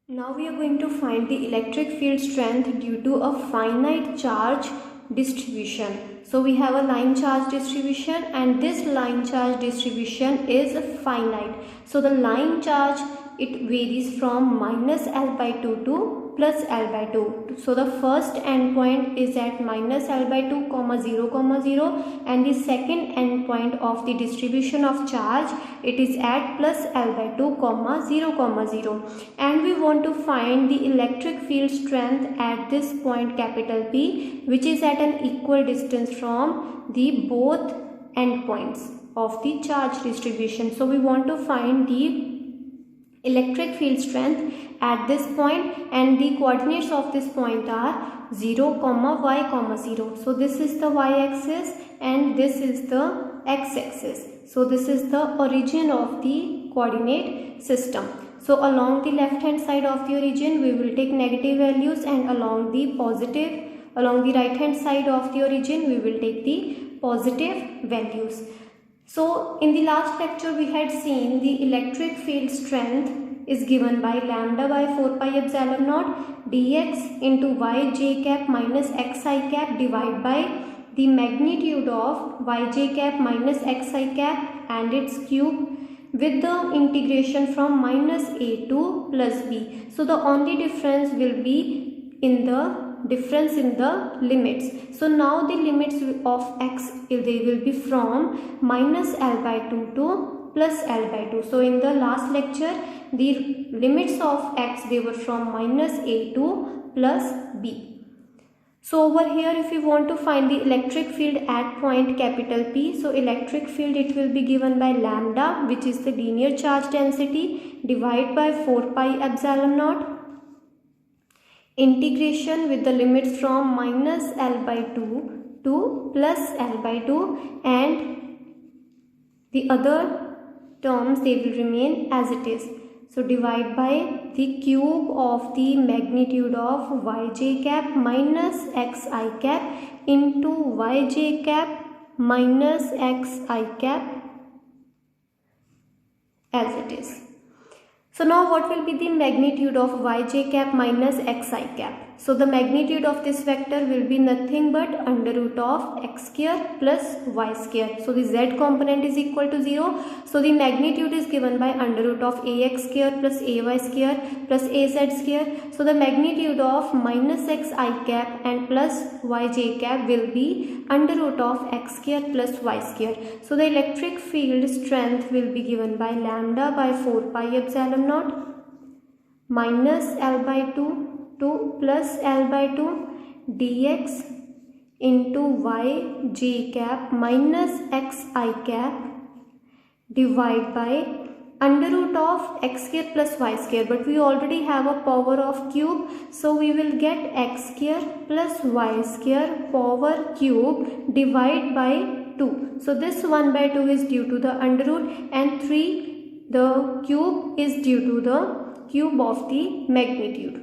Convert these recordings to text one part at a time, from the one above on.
Now we are going to find the electric field strength due to a finite charge distribution. So we have a line charge distribution and this line charge distribution is finite. So the line charge, it varies from minus L by 2 to plus L by 2. So the first endpoint is at minus L by 2 comma 0 comma 0 and the second endpoint of the distribution of charge, it is at plus L by 2 comma 0 comma 0. And we want to find the electric field strength at this point capital P, which is at an equal distance from the both endpoints of the charge distribution. So we want to find the electric field strength at this point and the coordinates of this point are 0 comma y comma 0. So this is the y-axis and this is the x-axis. So this is the origin of the coordinate system. So along the left hand side of the origin we will take negative values and along the right hand side of the origin we will take the positive values. So in the last lecture we had seen the electric field strength is given by lambda by 4 pi epsilon naught dx into y j cap minus xi cap divided by the magnitude of y j cap minus xi cap and its cube with the integration from minus a to plus b. So the only difference will be in the difference in the limits. So now the limits of x, they will be from minus L by 2 to plus L by 2. So in the last lecture the limits of x, they were from minus a to plus b. So over here if you want to find the electric field at point capital P, so electric field it will be given by lambda, which is the linear charge density, divided by 4 pi epsilon naught integration with the limits from minus L by 2 to plus L by 2 and the other terms, they will remain as it is. So divide by the cube of the magnitude of yj cap minus xi cap into yj cap minus xi cap as it is. So now what will be the magnitude of yj cap minus xi cap? So the magnitude of this vector will be nothing but under root of x square plus y square. So the z component is equal to 0. So the magnitude is given by under root of ax square plus ay square plus az square. So the magnitude of minus xi cap and plus yj cap will be under root of x square plus y square. So the electric field strength will be given by lambda by 4 pi epsilon naught minus L by 2 to plus L by 2 dx into y j cap minus xi cap divided by under root of x square plus y square, but we already have a power of cube, so we will get x square plus y square power cube divided by 2. So this 1 by 2 is due to the under root and 3, the cube is due to the cube of the magnitude.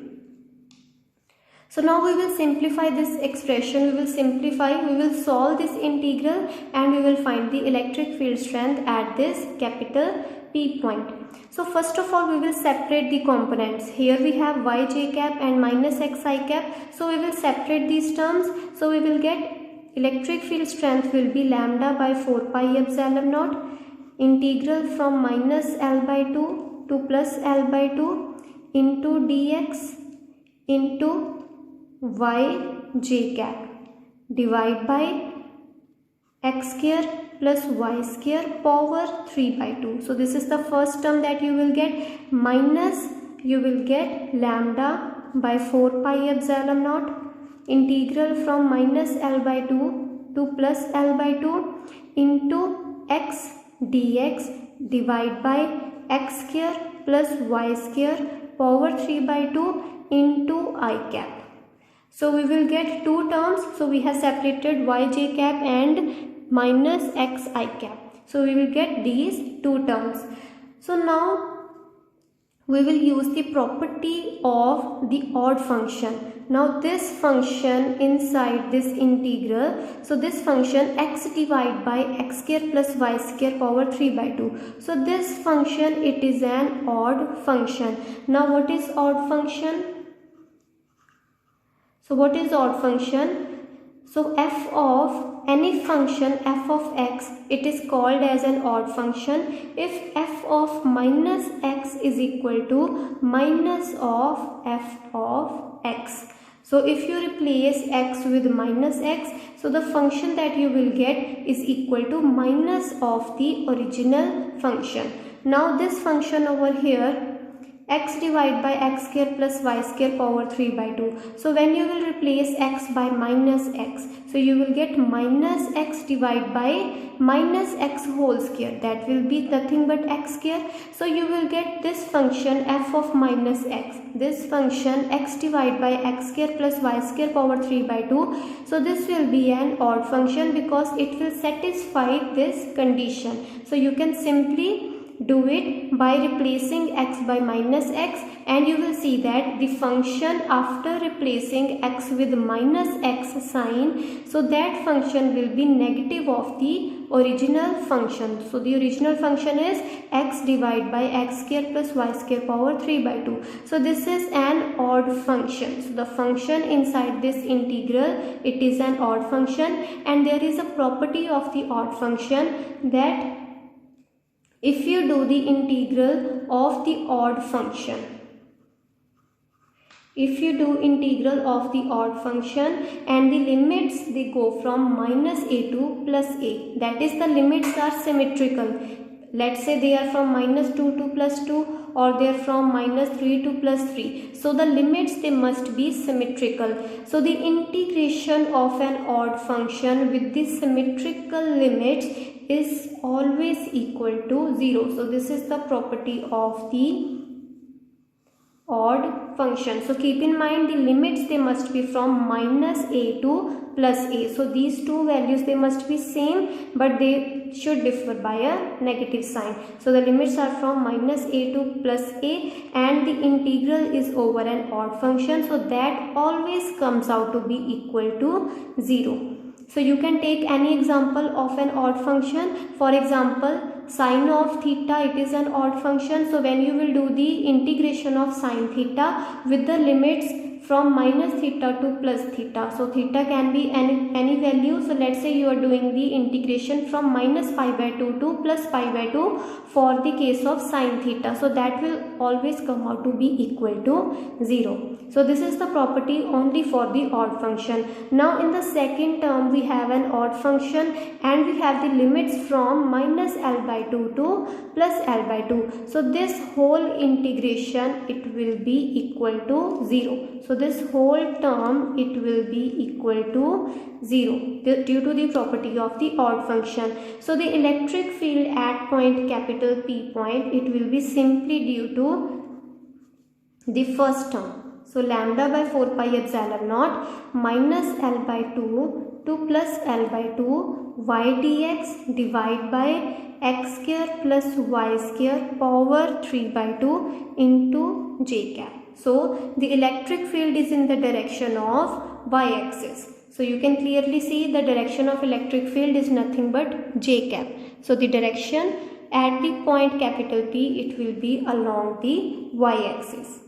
So now we will simplify this expression, we will solve this integral and we will find the electric field strength at this capital P point. So first of all we will separate the components. Here we have yj cap and minus xi cap. So we will separate these terms. So we will get electric field strength will be lambda by 4 pi epsilon naught integral from minus L by 2 to plus L by 2 into dx into yj cap divided by x square plus y square power 3 by 2. So this is the first term that you will get, minus you will get lambda by 4 pi epsilon naught integral from minus L by 2 to plus L by 2 into x dx divided by x square plus y square power 3 by 2 into I cap. So we will get two terms. So we have separated yj cap and minus xi cap. So we will get these two terms. So now we will use the property of the odd function. Now this function inside this integral, so this function x divided by x square plus y square power 3 by 2. So this function, it is an odd function. Now what is odd function? So what is odd function? So f of any function f of x, it is called as an odd function if f of minus x is equal to minus of f of x. So if you replace x with minus x, so the function that you will get is equal to minus of the original function. Now this function over here, x divided by x square plus y square power 3 by 2. So when you will replace x by minus x, so you will get minus x divided by minus x whole square, that will be nothing but x square. So you will get this function f of minus x, this function x divided by x square plus y square power 3 by 2. So this will be an odd function because it will satisfy this condition. So you can simply do it by replacing x by minus x, and you will see that the function after replacing x with minus x sign, so that function will be negative of the original function. So the original function is x divided by x square plus y square power 3 by 2. So this is an odd function. So the function inside this integral, it is an odd function, and there is a property of the odd function that if you do the integral of the odd function, if you do integral of the odd function and the limits, they go from minus a to plus a, that is the limits are symmetrical. Let's say they are from minus 2 to plus 2, or they are from minus 3 to plus 3. So the limits, they must be symmetrical. So the integration of an odd function with the symmetrical limits is always equal to 0. So this is the property of the odd function. So keep in mind the limits, they must be from minus a to plus a. So these two values, they must be same, but they should differ by a negative sign. So the limits are from minus a to plus a, and the integral is over an odd function, so that always comes out to be equal to 0. So you can take any example of an odd function. For example, sine of theta, it is an odd function. So when you will do the integration of sine theta with the limits from minus theta to plus theta, so theta can be any value. So let's say you are doing the integration from minus pi by 2 to plus pi by 2 for the case of sine theta, so that will always come out to be equal to 0. So this is the property only for the odd function. Now in the second term, we have an odd function and we have the limits from minus L by 2 to plus L by 2. So this whole integration, it will be equal to 0. So this whole term, it will be equal to 0 due to the property of the odd function. So the electric field at point capital P point, it will be simply due to the first term. So lambda by 4 pi epsilon naught minus L by 2 to plus L by 2 y dx divided by x square plus y square power 3 by 2 into j cap. So the electric field is in the direction of y-axis. So you can clearly see the direction of electric field is nothing but j cap. So the direction at the point capital P, it will be along the y-axis.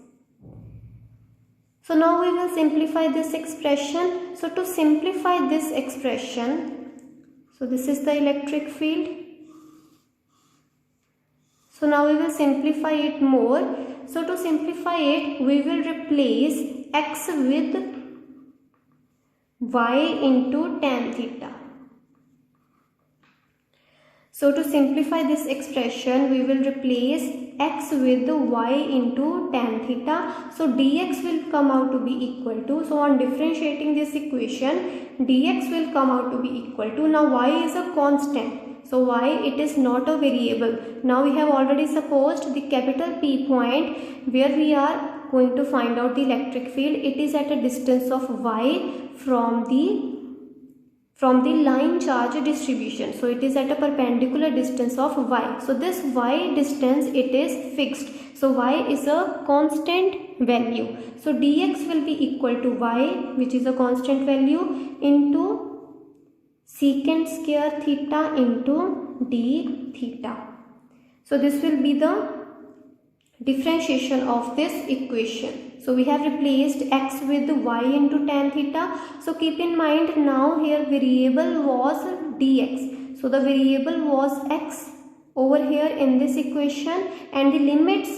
So now we will simplify this expression. So to simplify this expression, so this is the electric field. So now we will simplify it more. So to simplify it, we will replace x with y into tan theta. So to simplify this expression, we will replace x with the y into tan theta. So dx will come out to be equal to, so on differentiating this equation, dx will come out to be equal to, now y is a constant. So y, it is not a variable. Now we have already supposed the capital P point where we are going to find out the electric field. It is at a distance of y from the from the line charge distribution. So it is at a perpendicular distance of y. So this y distance, it is fixed. So y is a constant value. So dx will be equal to y, which is a constant value, into secant square theta into d theta. So this will be the differentiation of this equation. So we have replaced x with y into tan theta. So keep in mind, now here variable was dx. So the variable was x over here in this equation, and the limits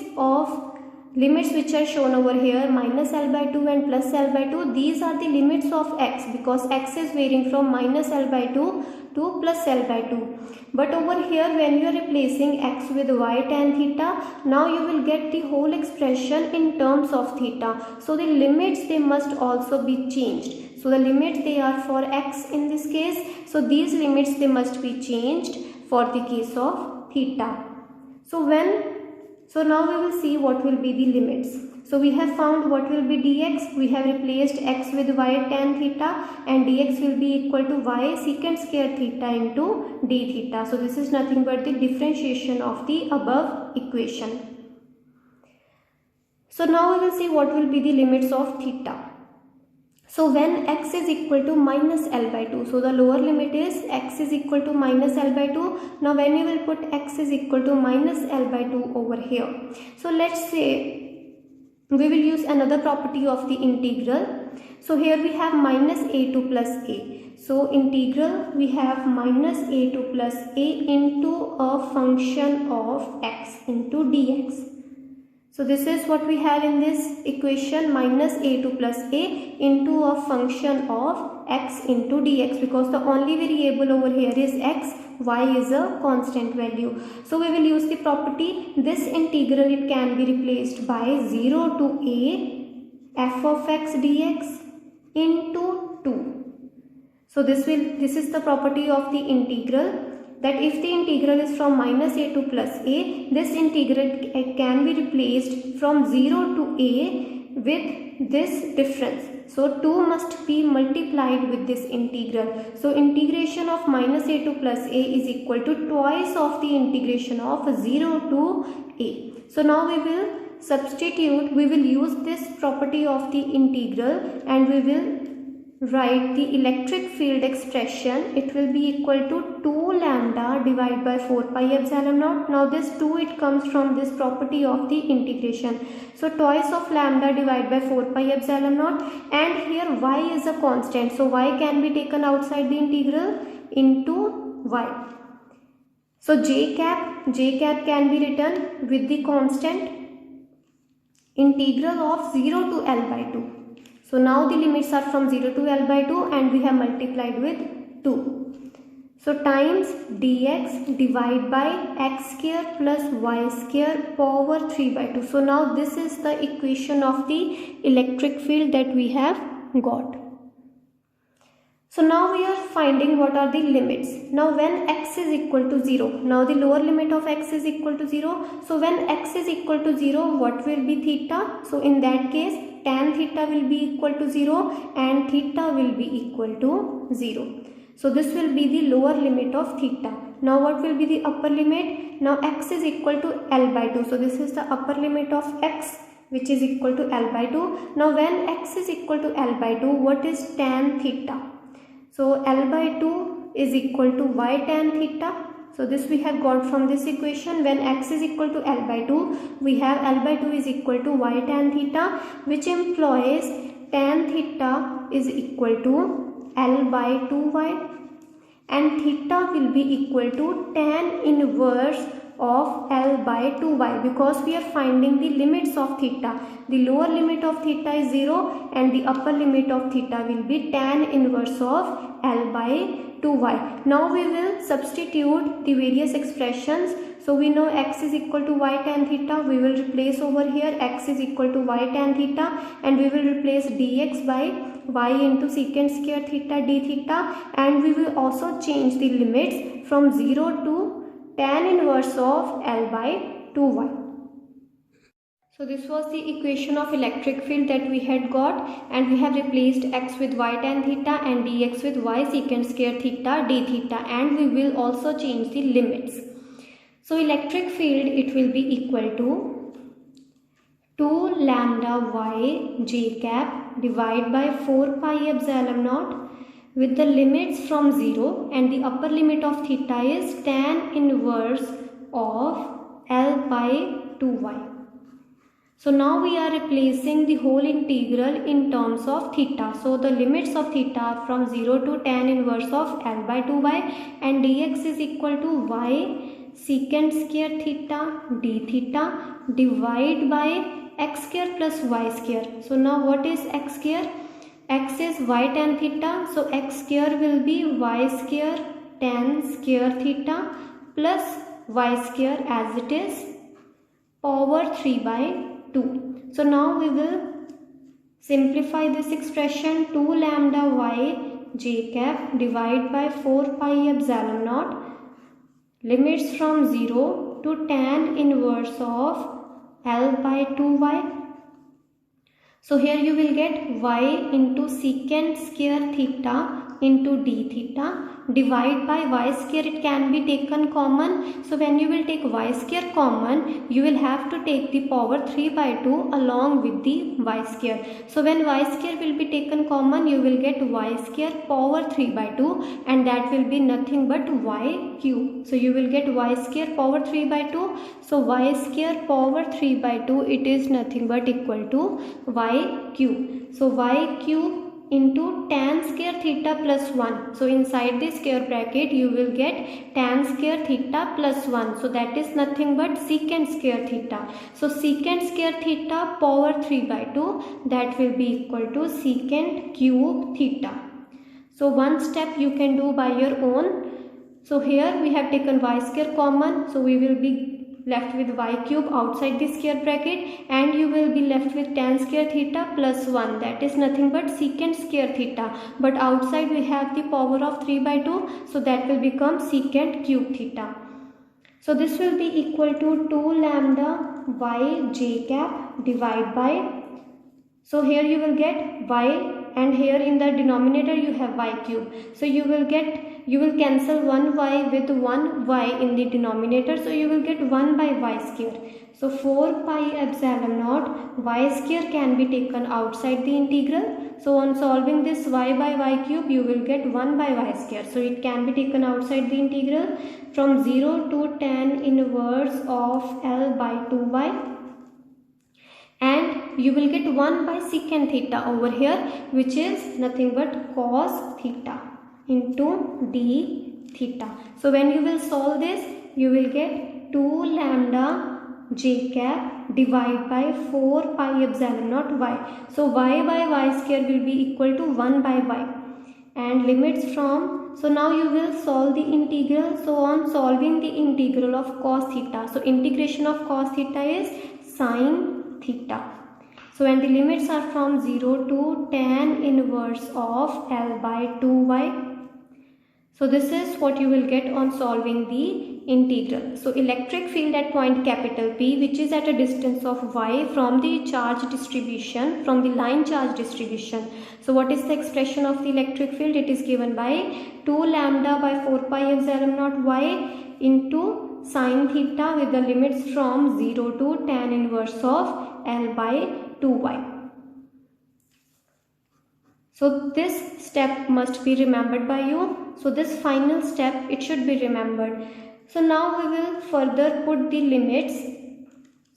which are shown over here, minus L by 2 and plus L by 2, these are the limits of x, because x is varying from minus L by 2 to plus L by 2. But over here, when you are replacing x with y tan theta, now you will get the whole expression in terms of theta. So the limits, they must also be changed. So the limits, they are for x in this case. So these limits, they must be changed for the case of theta. So now we will see what will be the limits. So we have found what will be dx. We have replaced x with y tan theta, and dx will be equal to y secant square theta into d theta. So this is nothing but the differentiation of the above equation. So now we will see what will be the limits of theta. So when x is equal to minus L by 2, so the lower limit is x is equal to minus L by 2. Now when you will put x is equal to minus L by 2 over here. So let's say we will use another property of the integral. So here we have minus a2 plus a. So integral, we have minus a2 plus a into a function of x into dx. So this is what we have in this equation, minus a2 plus a into a function of x into dx, because the only variable over here is x, y is a constant value. So we will use the property, this integral, it can be replaced by 0 to a f of x dx into 2. So this is the property of the integral, that if the integral is from minus a to plus a, this integral can be replaced from 0 to a with this difference. So 2 must be multiplied with this integral. So integration of minus a to plus a is equal to twice of the integration of 0 to a. So now we will substitute, we will use this property of the integral, and we will write the electric field expression. It will be equal to 2 lambda divided by 4 pi epsilon naught. Now this 2, it comes from this property of the integration. So twice of lambda divided by 4 pi epsilon naught, and here y is a constant. So y can be taken outside the integral into y. So j cap can be written with the constant integral of 0 to L by 2. So now the limits are from 0 to L by 2, and we have multiplied with 2. So times dx divided by x square plus y square power 3 by 2. So now this is the equation of the electric field that we have got. So now we are finding what are the limits. Now when x is equal to 0, now the lower limit of x is equal to 0. So when x is equal to 0, what will be theta? So in that case, tan theta will be equal to 0 and theta will be equal to 0. So this will be the lower limit of theta. Now what will be the upper limit? Now x is equal to L by 2. So this is the upper limit of x, which is equal to L by 2. Now when x is equal to L by 2, what is tan theta? So L by 2 is equal to y tan theta. So this we have got from this equation. When x is equal to L by 2, we have L by 2 is equal to y tan theta, which implies tan theta is equal to L by 2y, and theta will be equal to tan inverse of L by 2y, because we are finding the limits of theta. The lower limit of theta is 0 and the upper limit of theta will be tan inverse of L by 2y. Now we will substitute the various expressions. So we know x is equal to y tan theta. We will replace over here x is equal to y tan theta, and we will replace dx by y into secant square theta d theta, and we will also change the limits from 0 to tan inverse of L by 2y. So this was the equation of electric field that we had got, and we have replaced x with y tan theta and dx with y secant square theta d theta, and we will also change the limits. So electric field, it will be equal to 2 lambda y j cap divided by 4 pi epsilon naught with the limits from 0, and the upper limit of theta is tan inverse of L by 2y. So now we are replacing the whole integral in terms of theta. So the limits of theta are from 0 to tan inverse of L by 2y, and dx is equal to y secant square theta d theta divided by x square plus y square. So now what is x square? X is y tan theta, so x square will be y square tan square theta plus y square as it is power 3 by 2. So now we will simplify this expression. 2 lambda y j cap divided by 4 pi epsilon naught, limits from 0 to tan inverse of L by 2y. So here you will get y into secant square theta into d theta divided by y square. It can be taken common. So when you will take y square common, you will have to take the power 3 by 2 along with the y square. So when y square will be taken common, you will get y square power 3 by 2, and that will be nothing but y cube. So you will get y square power 3 by 2. So y square power 3 by 2, it is nothing but equal to y cube. So y cube into tan square theta plus 1. So inside the square bracket you will get tan square theta plus 1. So that is nothing but secant square theta. So secant square theta power 3 by 2, that will be equal to secant cube theta. So one step you can do by your own. So here we have taken y square common, so we will be left with y cube outside the square bracket, and you will be left with tan square theta plus 1, that is nothing but secant square theta, but outside we have the power of 3 by 2, so that will become secant cube theta. So this will be equal to 2 lambda y j cap divided by, so here you will get y, and here in the denominator you have y cube. So you will cancel one y with one y in the denominator, so you will get 1 by y square. So 4 pi epsilon naught y square can be taken outside the integral. So on solving this y by y cube, you will get 1 by y square. So it can be taken outside the integral from 0 to tan inverse of L by 2y. And you will get 1 by secant theta over here, which is nothing but cos theta into d theta. So when you will solve this, you will get 2 lambda j cap divided by 4 pi epsilon naught y. So y by y square will be equal to 1 by y, and limits from, so now you will solve the integral. So on solving the integral of cos theta, so integration of cos theta is sin theta. So when the limits are from 0 to tan inverse of L by 2y. So this is what you will get on solving the integral. So electric field at point capital P, which is at a distance of y from the charge distribution, from the line charge distribution. So what is the expression of the electric field? It is given by 2 lambda by 4 pi epsilon naught y into sin theta with the limits from 0 to tan inverse of L by 2y. So this step must be remembered by you. So this final step, it should be remembered. So now we will further put the limits.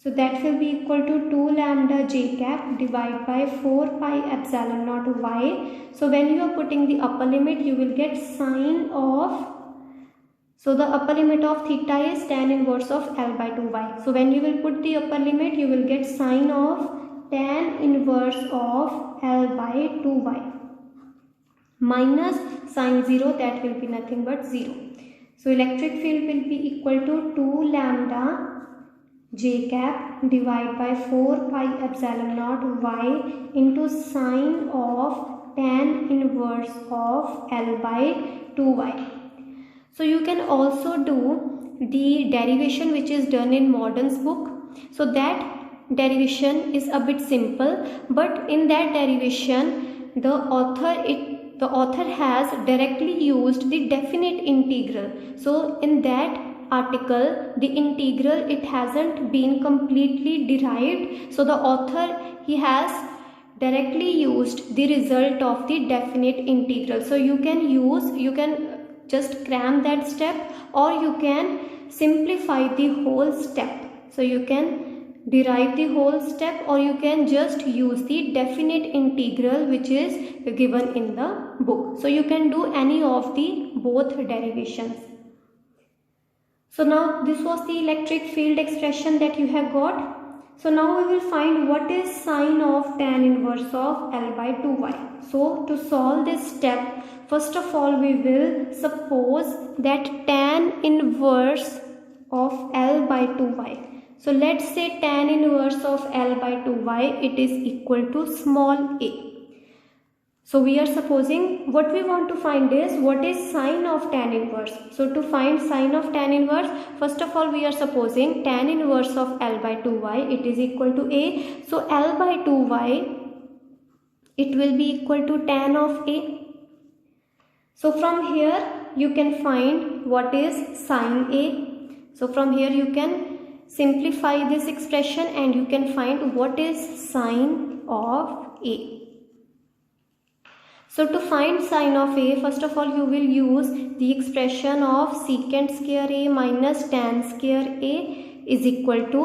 So that will be equal to 2 lambda j cap divided by 4 pi epsilon naught y. So when you are putting the upper limit, you will get sine of, so the upper limit of theta is tan inverse of L by 2y. So when you will put the upper limit, you will get sine of tan inverse of L by 2y minus sine 0, that will be nothing but 0. So electric field will be equal to 2 lambda j cap divided by 4 pi epsilon naught y into sine of tan inverse of L by 2y. So you can also do the derivation which is done in Morden's book. So that derivation is a bit simple, but in that derivation the author has directly used the definite integral. So in that article, the integral, it hasn't been completely derived, so the author, he has directly used the result of the definite integral. So you can just cram that step, or you can simplify the whole step. So you can derive the whole step, or you can just use the definite integral which is given in the book. So you can do any of the both derivations. So now this was the electric field expression that you have got. So now we will find what is sine of tan inverse of L by 2y. So to solve this step, first of all we will suppose that tan inverse of L by 2y. So let's say tan inverse of L by 2y, it is equal to small a. So we are supposing, what we want to find is what is sine of tan inverse. So to find sine of tan inverse, first of all we are supposing tan inverse of L by 2y, it is equal to a. So L by 2y, it will be equal to tan of a. So from here you can find what is sine a. So from here you can simplify this expression and you can find what is sine of a. So to find sine of a, first of all you will use the expression of secant square a minus tan square a is equal to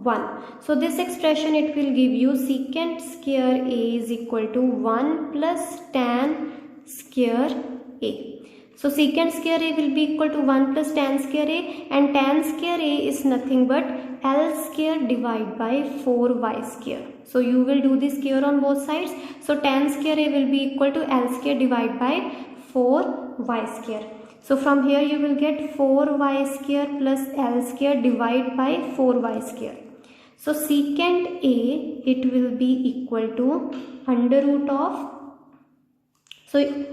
1. So this expression, it will give you secant square a is equal to 1 plus tan square a. So secant square a will be equal to 1 plus tan square a, and tan square a is nothing but L square divided by 4y square. So you will do the square on both sides. So tan square a will be equal to L square divided by 4y square. So from here you will get 4y square plus L square divided by 4y square. So secant a, it will be equal to under root of, so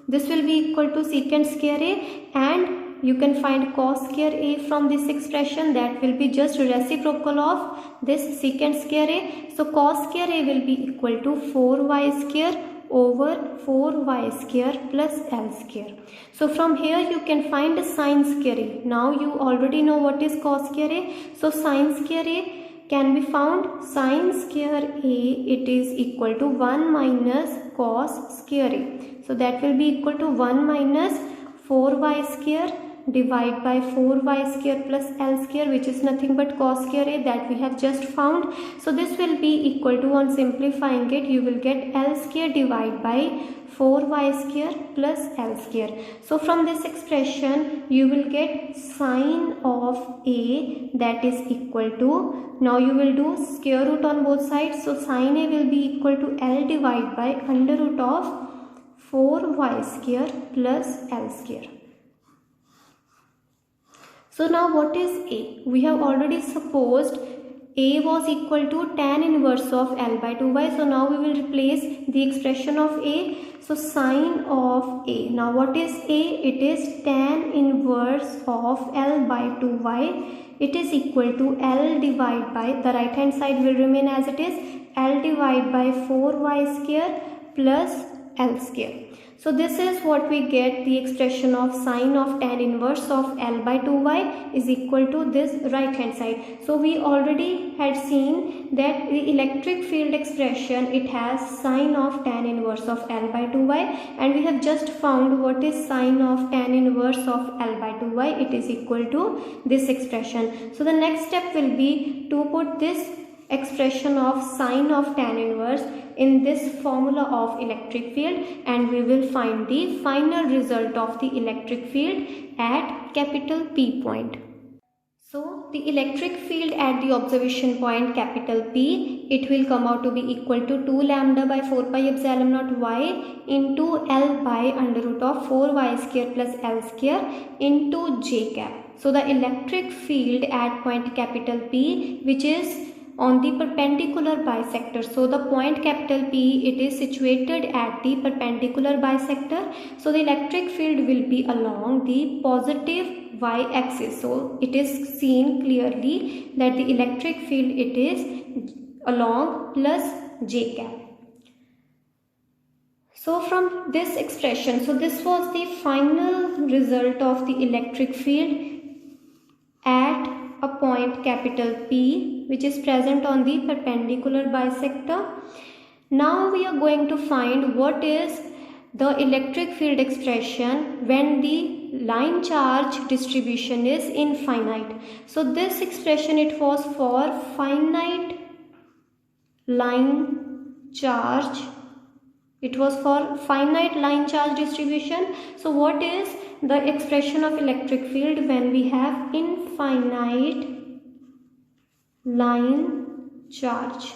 this will be equal to secant square a, and you can find cos square a from this expression, that will be just reciprocal of this secant square a. So cos square a will be equal to 4y square over 4y square plus L square. So from here you can find sine square a. Now you already know what is cos square a. So sine square a can be found, sine square a, it is equal to 1 minus cos square a. So that will be equal to 1 minus 4y square divided by 4y square plus L square, which is nothing but cos square a that we have just found. So this will be equal to, on simplifying it, you will get L square divided by 4y square plus L square. So from this expression you will get sine of a, that is equal to, now you will do square root on both sides. So sine a will be equal to L divided by under root of 4y square plus L square. So now what is a? We have already supposed a was equal to tan inverse of L by 2y. So now we will replace the expression of a. So sine of a. Now what is a? It is tan inverse of L by 2y. It is equal to L divided by, the right hand side will remain as it is, L divided by 4y square plus L square. So this is what we get, the expression of sine of tan inverse of L by 2y is equal to this right hand side. So we already had seen that the electric field expression, it has sine of tan inverse of L by 2y, and we have just found what is sine of tan inverse of L by 2y. It is equal to this expression. So the next step will be to put this expression of sine of tan inverse in this formula of electric field, and we will find the final result of the electric field at capital P point. So the electric field at the observation point capital P, it will come out to be equal to 2 lambda by 4 pi epsilon naught y into L by under root of 4y square plus L square into j cap. So the electric field at point capital P, which is on the perpendicular bisector. So the point capital P, it is situated at the perpendicular bisector. So the electric field will be along the positive y-axis. So it is seen clearly that the electric field, it is along plus j cap. So from this expression, so this was the final result of the electric field at a point capital P, which is present on the perpendicular bisector. Now we are going to find what is the electric field expression when the line charge distribution is infinite. So this expression, it was for finite line charge. It was for finite line charge distribution. So what is the expression of electric field when we have infinite line charge?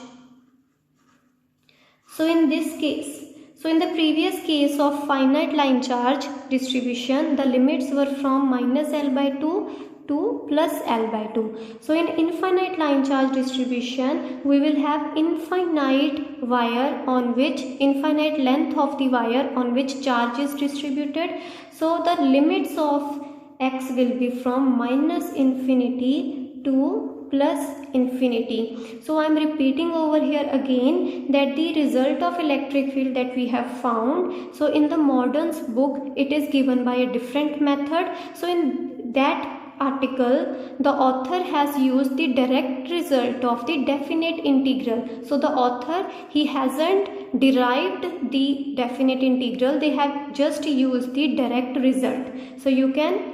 So in this case, so in the previous case of finite line charge distribution, the limits were from minus L by 2 to plus L by 2. So in infinite line charge distribution, we will have infinite wire on which, infinite length of the wire on which charge is distributed. So the limits of x will be from minus infinity to plus infinity. So I am repeating over here again that the result of electric field that we have found, so in the Morden's book it is given by a different method. So in that article, the author has used the direct result of the definite integral. So the author, he hasn't derived the definite integral, they have just used the direct result. So you can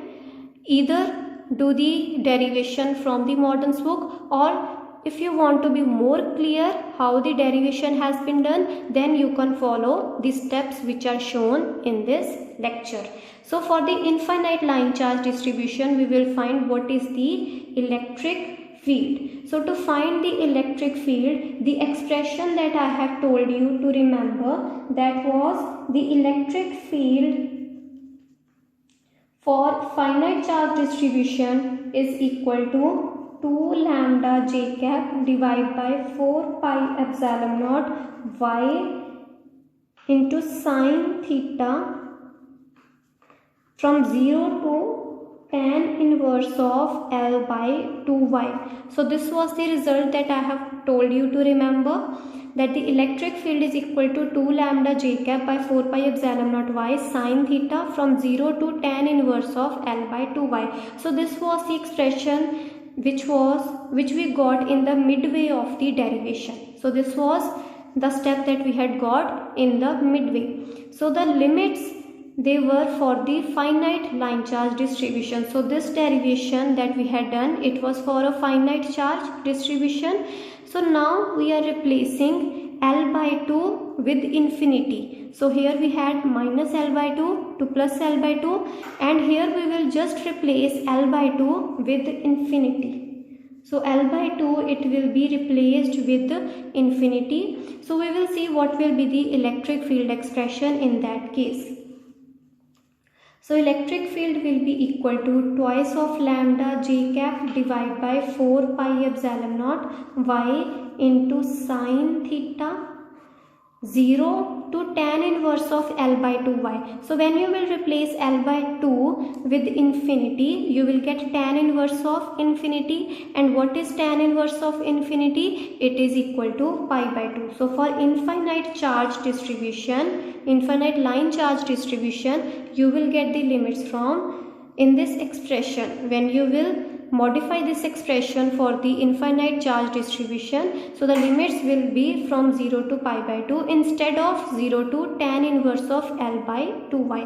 either do the derivation from the Morden's book, or if you want to be more clear how the derivation has been done, then you can follow the steps which are shown in this lecture. So for the infinite line charge distribution, we will find what is the electric field. So to find the electric field, the expression that I have told you to remember, that was the electric field for finite charge distribution is equal to 2 lambda j cap divided by 4 pi epsilon naught y into sine theta from 0 to tan inverse of L by 2y. So this was the result that I have told you to remember, that the electric field is equal to 2 lambda j cap by 4 pi epsilon naught y sine theta from 0 to tan inverse of L by 2y. So this was the expression which we got in the midway of the derivation. So this was the step that we had got in the midway. So the limits, they were for the finite line charge distribution. So this derivation that we had done, it was for a finite charge distribution. So now we are replacing L by 2 with infinity. So here we had minus L by 2 to plus L by 2, and here we will just replace L by 2 with infinity. So L by 2, it will be replaced with infinity. So we will see what will be the electric field expression in that case. So electric field will be equal to twice of lambda j cap divided by 4 pi epsilon naught y into sine theta 0 to tan inverse of L by 2y. So when you will replace L by 2 with infinity, you will get tan inverse of infinity. And what is tan inverse of infinity? It is equal to pi by 2. So for infinite charge distribution, infinite line charge distribution, you will get the limits from in this expression. When you will modify this expression for the infinite charge distribution, so the limits will be from 0 to pi by 2 instead of 0 to tan inverse of L by 2y.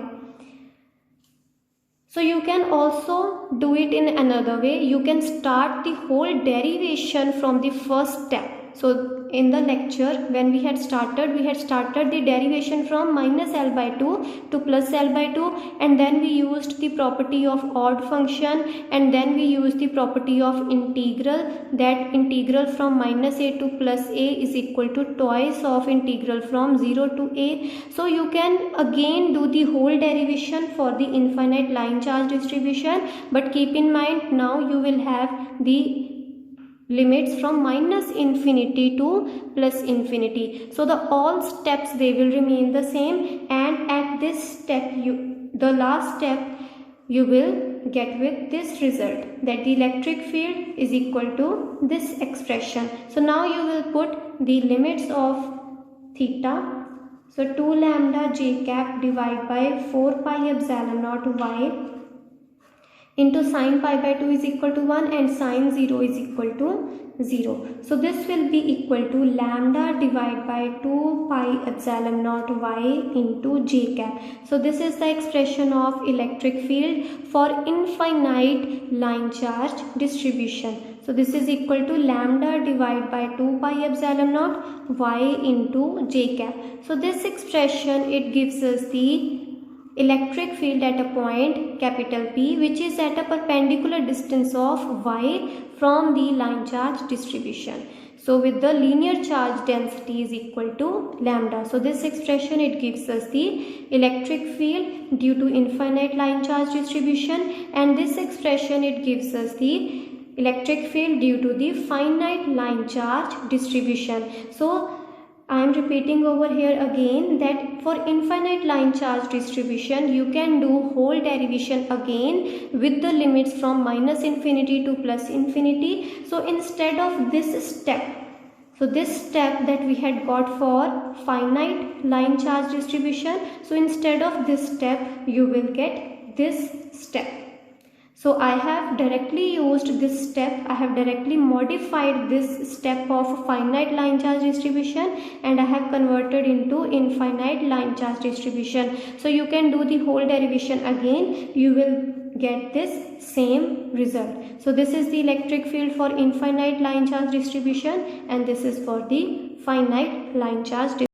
So you can also do it in another way. You can start the whole derivation from the first step. So in the lecture, when we had started the derivation from minus L by 2 to plus L by 2, and then we used the property of odd function, and then we used the property of integral, that integral from minus a to plus a is equal to twice of integral from 0 to a. So you can again do the whole derivation for the infinite line charge distribution, but keep in mind now you will have the limits from minus infinity to plus infinity. So the all steps, they will remain the same, and at this step, the last step, you will get with this result, that the electric field is equal to this expression. So now you will put the limits of theta. So 2 lambda j cap divided by 4 pi epsilon naught y into sine pi by 2 is equal to 1 and sine 0 is equal to 0. So this will be equal to lambda divided by 2 pi epsilon naught y into j cap. So this is the expression of electric field for infinite line charge distribution. So this is equal to lambda divided by 2 pi epsilon naught y into j cap. So this expression, it gives us the electric field at a point capital P, which is at a perpendicular distance of y from the line charge distribution. So with the linear charge density is equal to lambda. So this expression, it gives us the electric field due to infinite line charge distribution, and this expression, it gives us the electric field due to the finite line charge distribution. So I am repeating over here again that for infinite line charge distribution, you can do whole derivation again with the limits from minus infinity to plus infinity. So instead of this step, so this step that we had got for finite line charge distribution, so instead of this step, you will get this step. So I have directly used this step, I have directly modified this step of finite line charge distribution and I have converted into infinite line charge distribution. So you can do the whole derivation again, you will get this same result. So this is the electric field for infinite line charge distribution and this is for the finite line charge distribution.